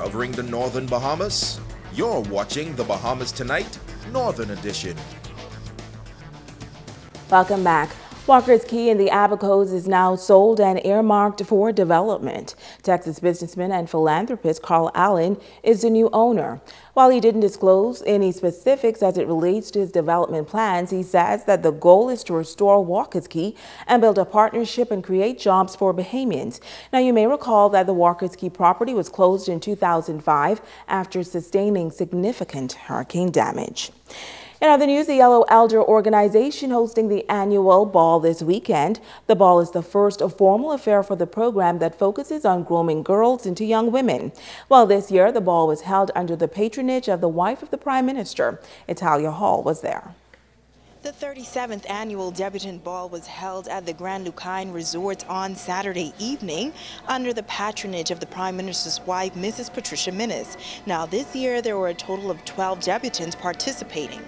covering the northern Bahamas. You're watching the Bahamas Tonight, Northern Edition. Welcome back. Walker's Key in the Abacos is now sold and earmarked for development. Texas businessman and philanthropist Carl Allen is the new owner. While he didn't disclose any specifics as it relates to his development plans, he says that the goal is to restore Walker's Key and build a partnership and create jobs for Bahamians. Now, you may recall that the Walker's Key property was closed in 2005 after sustaining significant hurricane damage. In other news, the Yellow Elder organization hosting the annual ball this weekend. The ball is the first formal affair for the program that focuses on grooming girls into young women. Well, this year, the ball was held under the patronage of the wife of the Prime Minister. Italia Hall was there. The 37th annual debutante ball was held at the Grand Lucine Resort on Saturday evening under the patronage of the Prime Minister's wife, Mrs. Patricia Minnis. Now, this year, there were a total of 12 debutantes participating.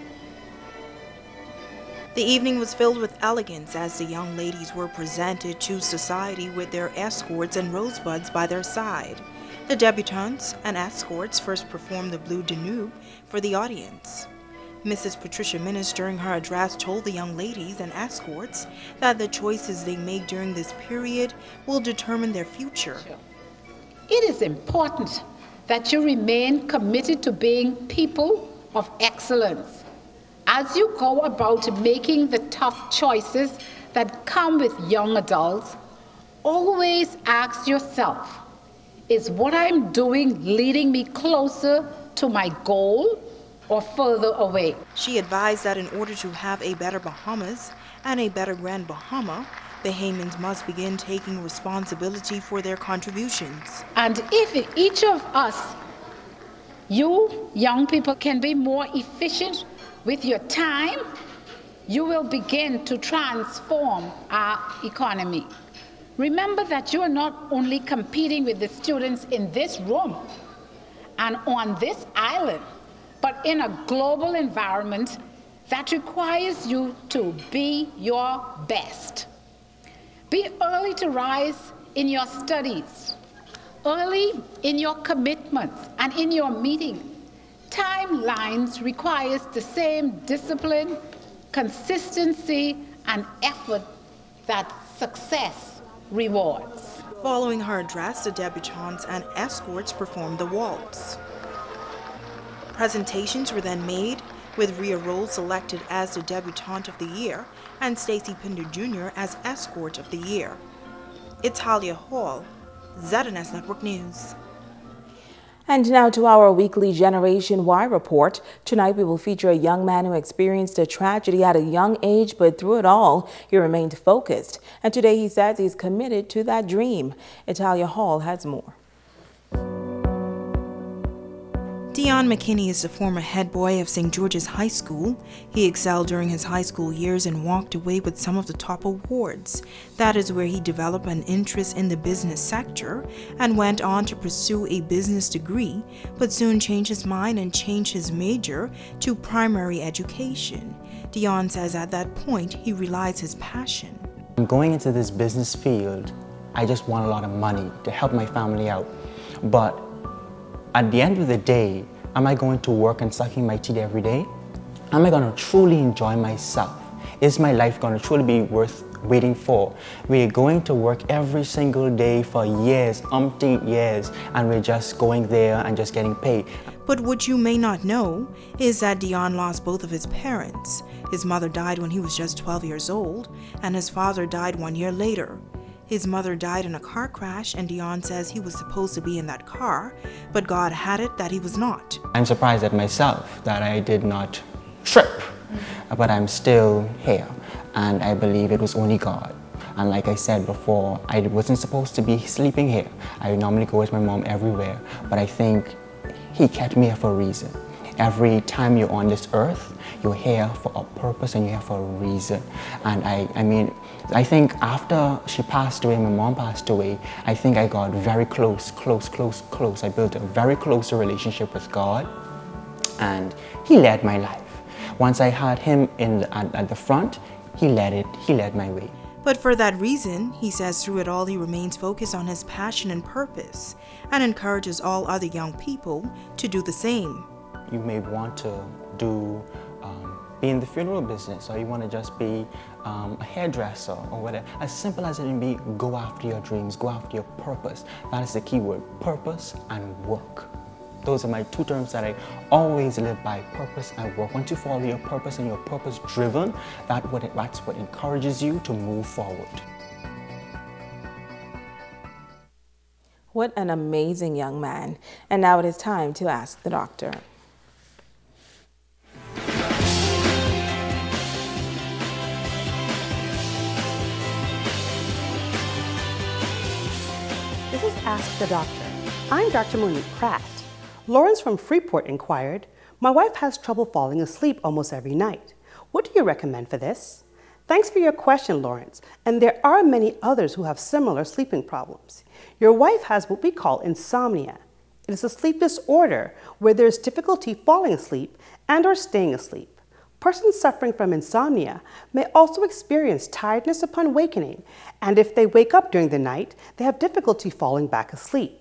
The evening was filled with elegance as the young ladies were presented to society with their escorts and rosebuds by their side. The debutantes and escorts first performed the Bleu de Nuit for the audience. Mrs. Patricia Minnis, during her address, told the young ladies and escorts that the choices they make during this period will determine their future. It is important that you remain committed to being people of excellence. As you go about making the tough choices that come with young adults, always ask yourself, is what I'm doing leading me closer to my goal or further away? She advised that in order to have a better Bahamas and a better Grand Bahama, Bahamians must begin taking responsibility for their contributions. And if each of us, you young people, can be more efficient with your time, you will begin to transform our economy. Remember that you are not only competing with the students in this room and on this island, but in a global environment that requires you to be your best. Be early to rise in your studies, early in your commitments and in your meetings. Timelines requires the same discipline, consistency, and effort that success rewards. Following her address, the debutantes and escorts performed the waltz. Presentations were then made, with Rhea Rose selected as the debutante of the year and Stacy Pinder Jr. as escort of the year. Italia Hall, ZNS Network News. And now to our weekly Generation Y report. Tonight we will feature a young man who experienced a tragedy at a young age, but through it all, he remained focused. And today he says he's committed to that dream. Italia Hall has more. Dion McKinney is the former head boy of St. George's High School. He excelled during his high school years and walked away with some of the top awards. That is where he developed an interest in the business sector and went on to pursue a business degree, but soon changed his mind and changed his major to primary education. Dion says at that point he realized his passion. Going into this business field, I just want a lot of money to help my family out. But at the end of the day, am I going to work and sucking my teeth every day? Am I going to truly enjoy myself? Is my life going to truly be worth waiting for? We're going to work every single day for years, umpteen years, and we're just going there and just getting paid. But what you may not know is that Dion lost both of his parents. His mother died when he was just 12 years old, and his father died 1 year later. His mother died in a car crash, and Dion says he was supposed to be in that car, but God had it that he was not. I'm surprised at myself that I did not trip, but I'm still here, and I believe it was only God. And like I said before, I wasn't supposed to be sleeping here. I normally go with my mom everywhere, but I think He kept me here for a reason. Every time you're on this earth, you're here for a purpose and you're here for a reason. And I think after she passed away, my mom passed away, I think I got very close. I built a very close relationship with God, and He led my life. Once I had Him at the front, He led my way. But for that reason, he says through it all he remains focused on his passion and purpose and encourages all other young people to do the same. You may want to be in the funeral business, or you want to just be a hairdresser or whatever. As simple as it can be, go after your dreams, go after your purpose. That is the key word, purpose and work. Those are my two terms that I always live by, purpose and work. Once you follow your purpose and you're purpose driven, that's what encourages you to move forward. What an amazing young man. And now it is time to ask the doctor. This is Ask the Doctor. I'm Dr. Monique Pratt. Lawrence from Freeport inquired, "My wife has trouble falling asleep almost every night. What do you recommend for this?" Thanks for your question, Lawrence, and there are many others who have similar sleeping problems. Your wife has what we call insomnia. It is a sleep disorder where there is difficulty falling asleep and or staying asleep. Persons suffering from insomnia may also experience tiredness upon awakening, and if they wake up during the night, they have difficulty falling back asleep.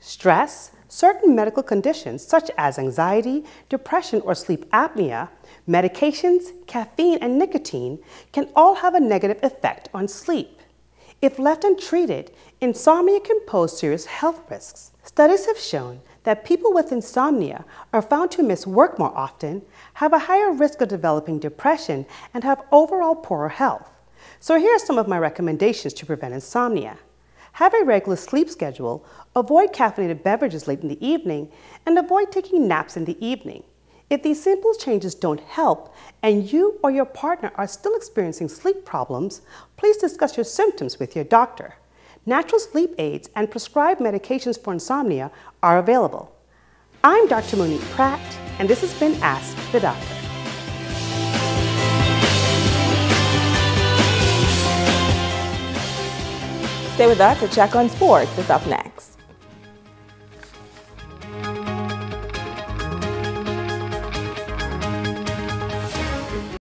Stress, certain medical conditions such as anxiety, depression, or sleep apnea, medications, caffeine, and nicotine can all have a negative effect on sleep. If left untreated, insomnia can pose serious health risks. Studies have shown that people with insomnia are found to miss work more often, have a higher risk of developing depression, and have overall poorer health. So here are some of my recommendations to prevent insomnia. Have a regular sleep schedule, avoid caffeinated beverages late in the evening, and avoid taking naps in the evening. If these simple changes don't help and you or your partner are still experiencing sleep problems, please discuss your symptoms with your doctor. Natural sleep aids and prescribed medications for insomnia are available. I'm Dr. Monique Pratt, and this has been Ask the Doctor. Stay with us. A check on sports is up next.